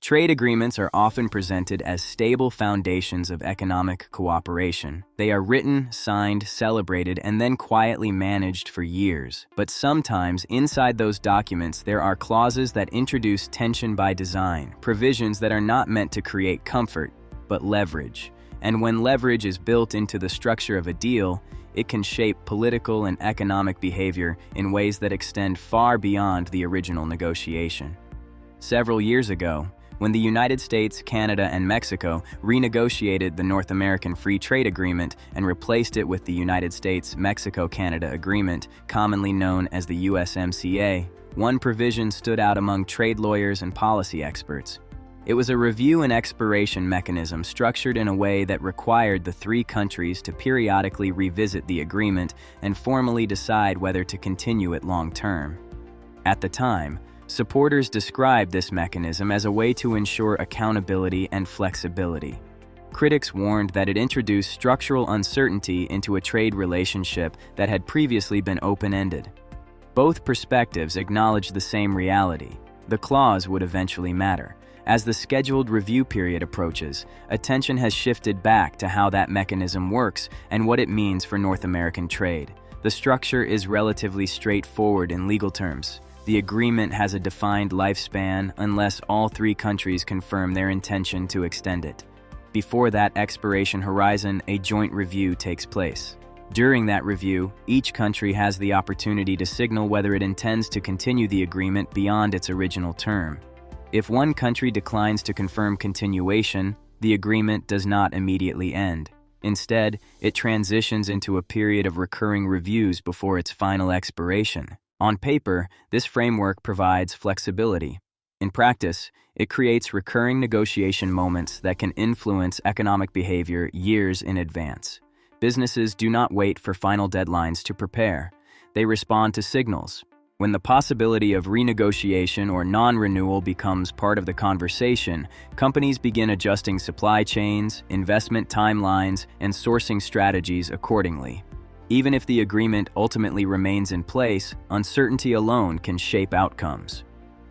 Trade agreements are often presented as stable foundations of economic cooperation. They are written, signed, celebrated, and then quietly managed for years. But sometimes, inside those documents, there are clauses that introduce tension by design, provisions that are not meant to create comfort, but leverage. And when leverage is built into the structure of a deal, it can shape political and economic behavior in ways that extend far beyond the original negotiation. Several years ago, when the United States, Canada, and Mexico renegotiated the North American Free Trade Agreement and replaced it with the United States-Mexico-Canada Agreement, commonly known as the USMCA, one provision stood out among trade lawyers and policy experts. It was a review and expiration mechanism structured in a way that required the three countries to periodically revisit the agreement and formally decide whether to continue it long-term. At the time, supporters described this mechanism as a way to ensure accountability and flexibility. Critics warned that it introduced structural uncertainty into a trade relationship that had previously been open-ended. Both perspectives acknowledged the same reality. The clause would eventually matter. As the scheduled review period approaches, attention has shifted back to how that mechanism works and what it means for North American trade. The structure is relatively straightforward in legal terms. The agreement has a defined lifespan unless all three countries confirm their intention to extend it. Before that expiration horizon, a joint review takes place. During that review, each country has the opportunity to signal whether it intends to continue the agreement beyond its original term. If one country declines to confirm continuation, the agreement does not immediately end. Instead, it transitions into a period of recurring reviews before its final expiration. On paper, this framework provides flexibility. In practice, it creates recurring negotiation moments that can influence economic behavior years in advance. Businesses do not wait for final deadlines to prepare. They respond to signals. When the possibility of renegotiation or non-renewal becomes part of the conversation, companies begin adjusting supply chains, investment timelines, and sourcing strategies accordingly. Even if the agreement ultimately remains in place, uncertainty alone can shape outcomes.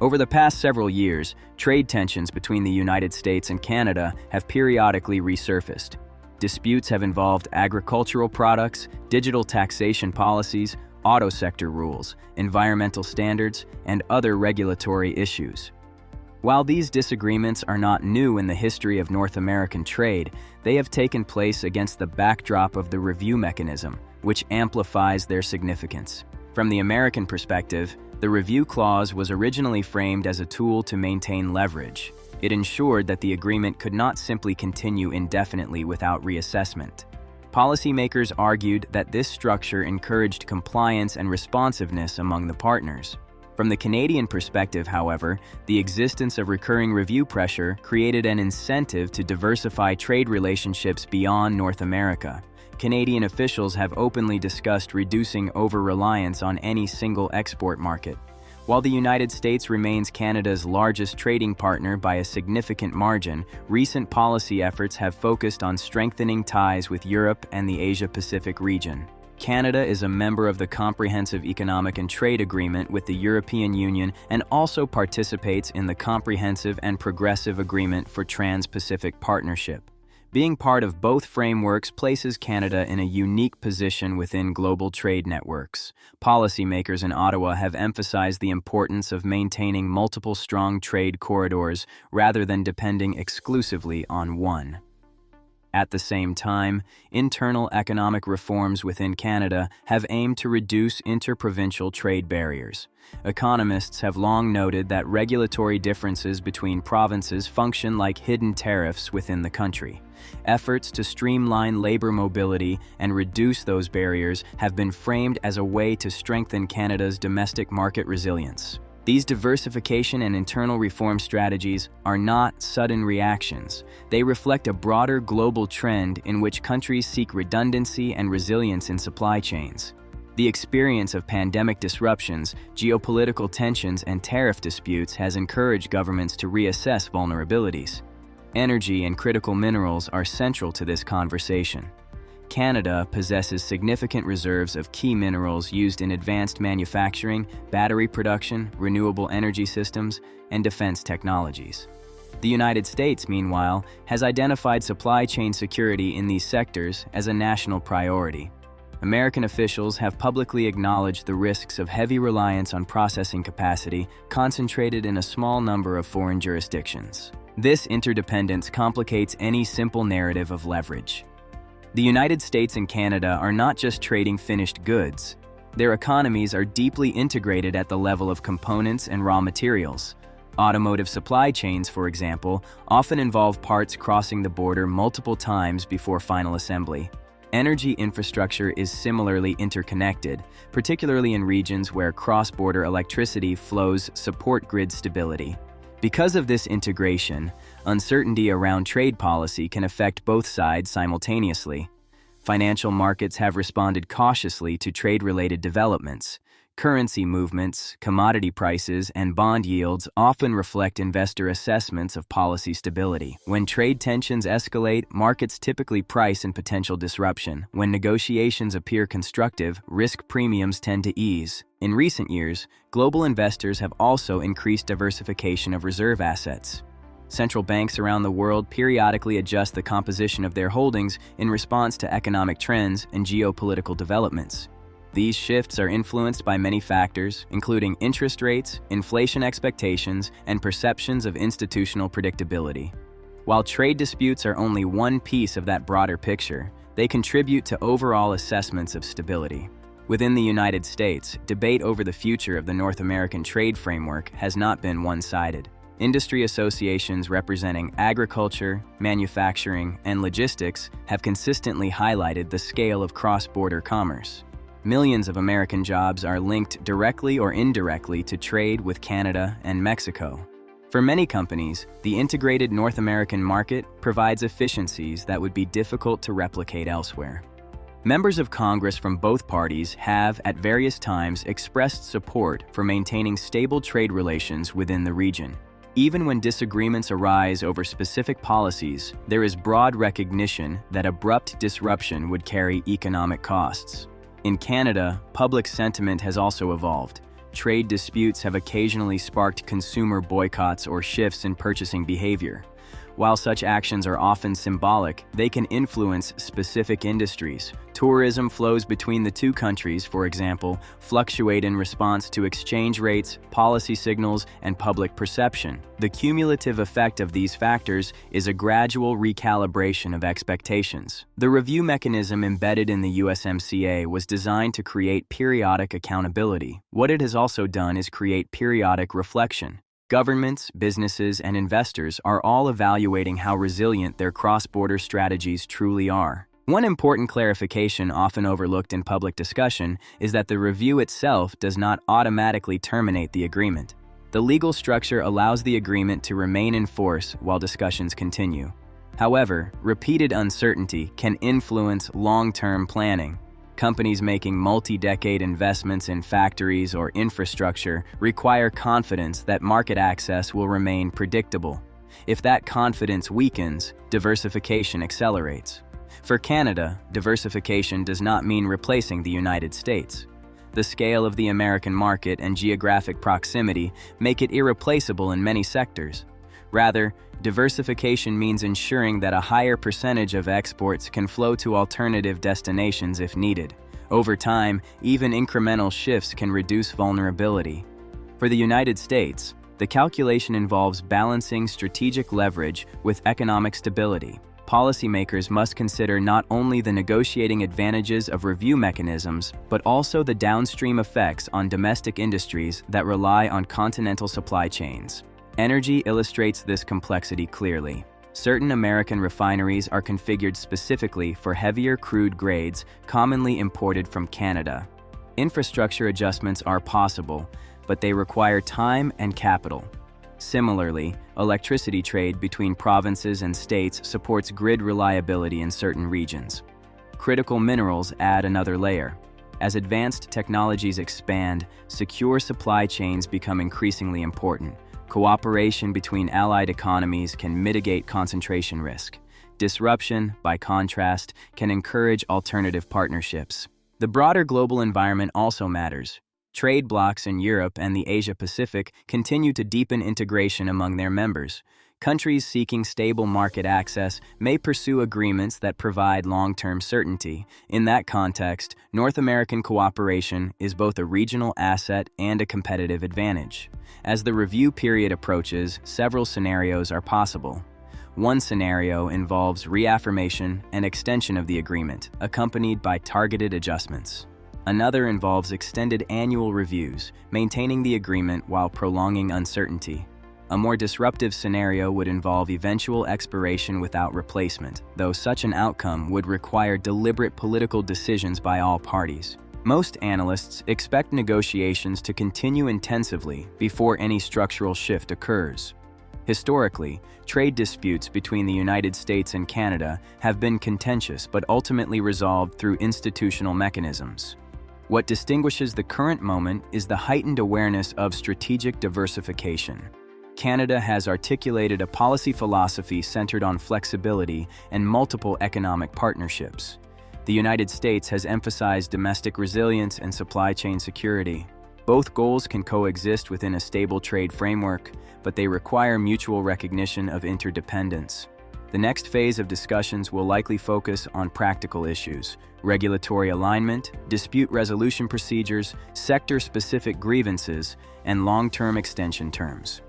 Over the past several years, trade tensions between the United States and Canada have periodically resurfaced. Disputes have involved agricultural products, digital taxation policies, auto sector rules, environmental standards, and other regulatory issues. While these disagreements are not new in the history of North American trade, they have taken place against the backdrop of the review mechanism, which amplifies their significance. From the American perspective, the review clause was originally framed as a tool to maintain leverage. It ensured that the agreement could not simply continue indefinitely without reassessment. Policymakers argued that this structure encouraged compliance and responsiveness among the partners. From the Canadian perspective, however, the existence of recurring review pressure created an incentive to diversify trade relationships beyond North America. Canadian officials have openly discussed reducing over-reliance on any single export market. While the United States remains Canada's largest trading partner by a significant margin, recent policy efforts have focused on strengthening ties with Europe and the Asia-Pacific region. Canada is a member of the Comprehensive Economic and Trade Agreement with the European Union and also participates in the Comprehensive and Progressive Agreement for Trans-Pacific Partnership. Being part of both frameworks places Canada in a unique position within global trade networks. Policymakers in Ottawa have emphasized the importance of maintaining multiple strong trade corridors rather than depending exclusively on one. At the same time, internal economic reforms within Canada have aimed to reduce interprovincial trade barriers. Economists have long noted that regulatory differences between provinces function like hidden tariffs within the country. Efforts to streamline labor mobility and reduce those barriers have been framed as a way to strengthen Canada's domestic market resilience. These diversification and internal reform strategies are not sudden reactions. They reflect a broader global trend in which countries seek redundancy and resilience in supply chains. The experience of pandemic disruptions, geopolitical tensions, and tariff disputes has encouraged governments to reassess vulnerabilities. Energy and critical minerals are central to this conversation. Canada possesses significant reserves of key minerals used in advanced manufacturing, battery production, renewable energy systems, and defense technologies. The United States, meanwhile, has identified supply chain security in these sectors as a national priority. American officials have publicly acknowledged the risks of heavy reliance on processing capacity concentrated in a small number of foreign jurisdictions. This interdependence complicates any simple narrative of leverage. The United States and Canada are not just trading finished goods. Their economies are deeply integrated at the level of components and raw materials. Automotive supply chains, for example, often involve parts crossing the border multiple times before final assembly. Energy infrastructure is similarly interconnected, particularly in regions where cross-border electricity flows support grid stability. Because of this integration, uncertainty around trade policy can affect both sides simultaneously. Financial markets have responded cautiously to trade-related developments. Currency movements, commodity prices, and bond yields often reflect investor assessments of policy stability. When trade tensions escalate, markets typically price in potential disruption. When negotiations appear constructive, risk premiums tend to ease. In recent years, global investors have also increased diversification of reserve assets. Central banks around the world periodically adjust the composition of their holdings in response to economic trends and geopolitical developments. These shifts are influenced by many factors, including interest rates, inflation expectations, and perceptions of institutional predictability. While trade disputes are only one piece of that broader picture, they contribute to overall assessments of stability. Within the United States, debate over the future of the North American trade framework has not been one-sided. Industry associations representing agriculture, manufacturing, and logistics have consistently highlighted the scale of cross-border commerce. Millions of American jobs are linked directly or indirectly to trade with Canada and Mexico. For many companies, the integrated North American market provides efficiencies that would be difficult to replicate elsewhere. Members of Congress from both parties have, at various times, expressed support for maintaining stable trade relations within the region. Even when disagreements arise over specific policies, there is broad recognition that abrupt disruption would carry economic costs. In Canada, public sentiment has also evolved. Trade disputes have occasionally sparked consumer boycotts or shifts in purchasing behavior. While such actions are often symbolic, they can influence specific industries. Tourism flows between the two countries, for example, fluctuate in response to exchange rates, policy signals, and public perception. The cumulative effect of these factors is a gradual recalibration of expectations. The review mechanism embedded in the USMCA was designed to create periodic accountability. What it has also done is create periodic reflection. Governments, businesses, and investors are all evaluating how resilient their cross-border strategies truly are. One important clarification often overlooked in public discussion is that the review itself does not automatically terminate the agreement. The legal structure allows the agreement to remain in force while discussions continue. However, repeated uncertainty can influence long-term planning. Companies making multi-decade investments in factories or infrastructure require confidence that market access will remain predictable. If that confidence weakens, diversification accelerates. For Canada, diversification does not mean replacing the United States. The scale of the American market and geographic proximity make it irreplaceable in many sectors. Rather, diversification means ensuring that a higher percentage of exports can flow to alternative destinations if needed. Over time, even incremental shifts can reduce vulnerability. For the United States, the calculation involves balancing strategic leverage with economic stability. Policymakers must consider not only the negotiating advantages of review mechanisms, but also the downstream effects on domestic industries that rely on continental supply chains. Energy illustrates this complexity clearly. Certain American refineries are configured specifically for heavier crude grades commonly imported from Canada. Infrastructure adjustments are possible, but they require time and capital. Similarly, electricity trade between provinces and states supports grid reliability in certain regions. Critical minerals add another layer. As advanced technologies expand, secure supply chains become increasingly important. Cooperation between allied economies can mitigate concentration risk. Disruption, by contrast, can encourage alternative partnerships. The broader global environment also matters. Trade blocs in Europe and the Asia-Pacific continue to deepen integration among their members. countries seeking stable market access may pursue agreements that provide long-term certainty. In that context, North American cooperation is both a regional asset and a competitive advantage. As the review period approaches, several scenarios are possible. One scenario involves reaffirmation and extension of the agreement, accompanied by targeted adjustments. Another involves extended annual reviews, maintaining the agreement while prolonging uncertainty. A more disruptive scenario would involve eventual expiration without replacement, though such an outcome would require deliberate political decisions by all parties. Most analysts expect negotiations to continue intensively before any structural shift occurs. Historically, trade disputes between the United States and Canada have been contentious but ultimately resolved through institutional mechanisms. What distinguishes the current moment is the heightened awareness of strategic diversification. Canada has articulated a policy philosophy centered on flexibility and multiple economic partnerships. The United States has emphasized domestic resilience and supply chain security. Both goals can coexist within a stable trade framework, but they require mutual recognition of interdependence. The next phase of discussions will likely focus on practical issues: regulatory alignment, dispute resolution procedures, sector-specific grievances, and long-term extension terms.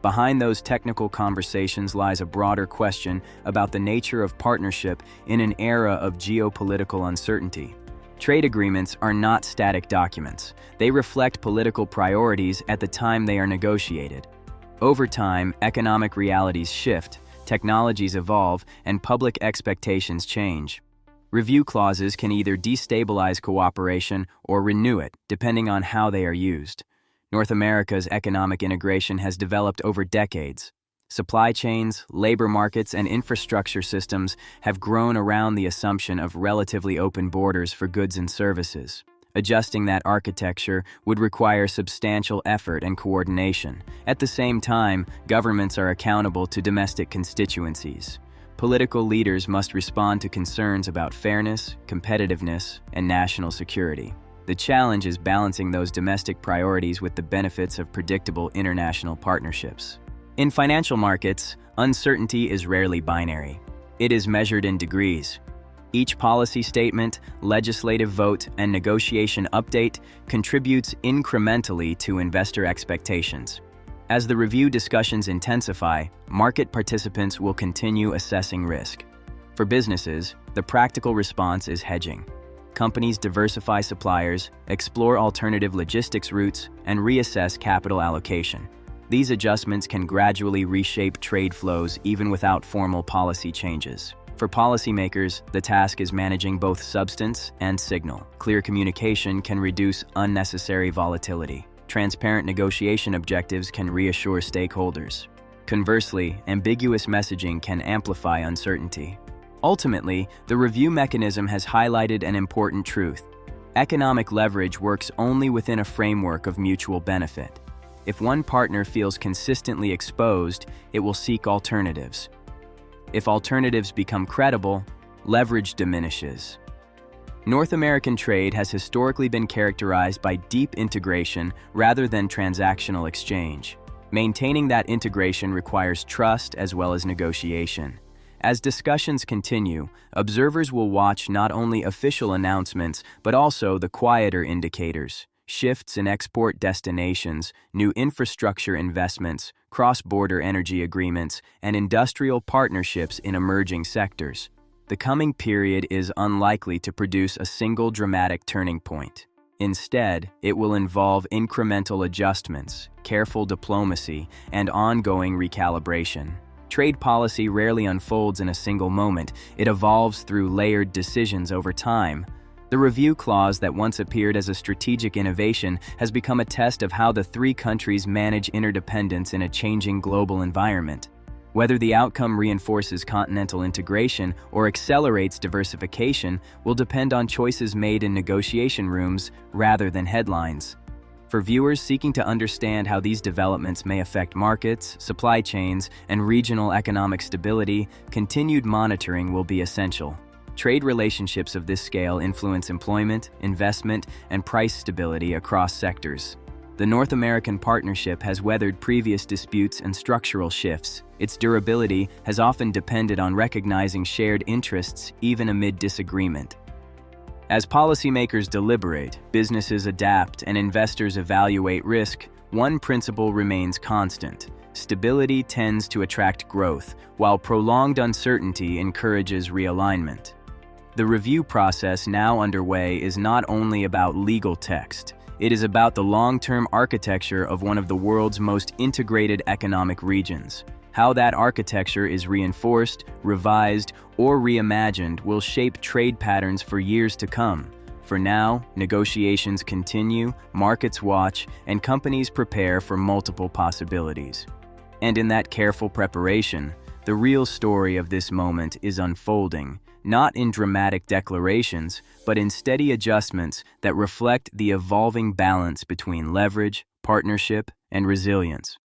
Behind those technical conversations lies a broader question about the nature of partnership in an era of geopolitical uncertainty. Trade agreements are not static documents. They reflect political priorities at the time they are negotiated. Over time, economic realities shift, technologies evolve, and public expectations change. Review clauses can either destabilize cooperation or renew it, depending on how they are used. North America's economic integration has developed over decades. Supply chains, labor markets, and infrastructure systems have grown around the assumption of relatively open borders for goods and services. Adjusting that architecture would require substantial effort and coordination. At the same time, governments are accountable to domestic constituencies. Political leaders must respond to concerns about fairness, competitiveness, and national security. The challenge is balancing those domestic priorities with the benefits of predictable international partnerships. In financial markets, uncertainty is rarely binary. It is measured in degrees. Each policy statement, legislative vote, and negotiation update contributes incrementally to investor expectations. As the review discussions intensify, market participants will continue assessing risk. For businesses, the practical response is hedging. Companies diversify suppliers, explore alternative logistics routes, and reassess capital allocation. These adjustments can gradually reshape trade flows even without formal policy changes. For policymakers, the task is managing both substance and signal. Clear communication can reduce unnecessary volatility. Transparent negotiation objectives can reassure stakeholders. Conversely, ambiguous messaging can amplify uncertainty. Ultimately, the review mechanism has highlighted an important truth. Economic leverage works only within a framework of mutual benefit. If one partner feels consistently exposed, it will seek alternatives. If alternatives become credible, leverage diminishes. North American trade has historically been characterized by deep integration rather than transactional exchange. Maintaining that integration requires trust as well as negotiation. As discussions continue, observers will watch not only official announcements, but also the quieter indicators: shifts in export destinations, new infrastructure investments, cross-border energy agreements, and industrial partnerships in emerging sectors. The coming period is unlikely to produce a single dramatic turning point. Instead, it will involve incremental adjustments, careful diplomacy, and ongoing recalibration. Trade policy rarely unfolds in a single moment. It evolves through layered decisions over time. The review clause that once appeared as a strategic innovation has become a test of how the three countries manage interdependence in a changing global environment. Whether the outcome reinforces continental integration or accelerates diversification will depend on choices made in negotiation rooms rather than headlines. For viewers seeking to understand how these developments may affect markets, supply chains, and regional economic stability, continued monitoring will be essential. Trade relationships of this scale influence employment, investment, and price stability across sectors. The North American partnership has weathered previous disputes and structural shifts. Its durability has often depended on recognizing shared interests, even amid disagreement. As policymakers deliberate, businesses adapt, and investors evaluate risk, one principle remains constant. Stability tends to attract growth, while prolonged uncertainty encourages realignment. The review process now underway is not only about legal text. It is about the long-term architecture of one of the world's most integrated economic regions. How that architecture is reinforced, revised, or reimagined will shape trade patterns for years to come. For now, negotiations continue, markets watch, and companies prepare for multiple possibilities. And in that careful preparation, the real story of this moment is unfolding, not in dramatic declarations, but in steady adjustments that reflect the evolving balance between leverage, partnership, and resilience.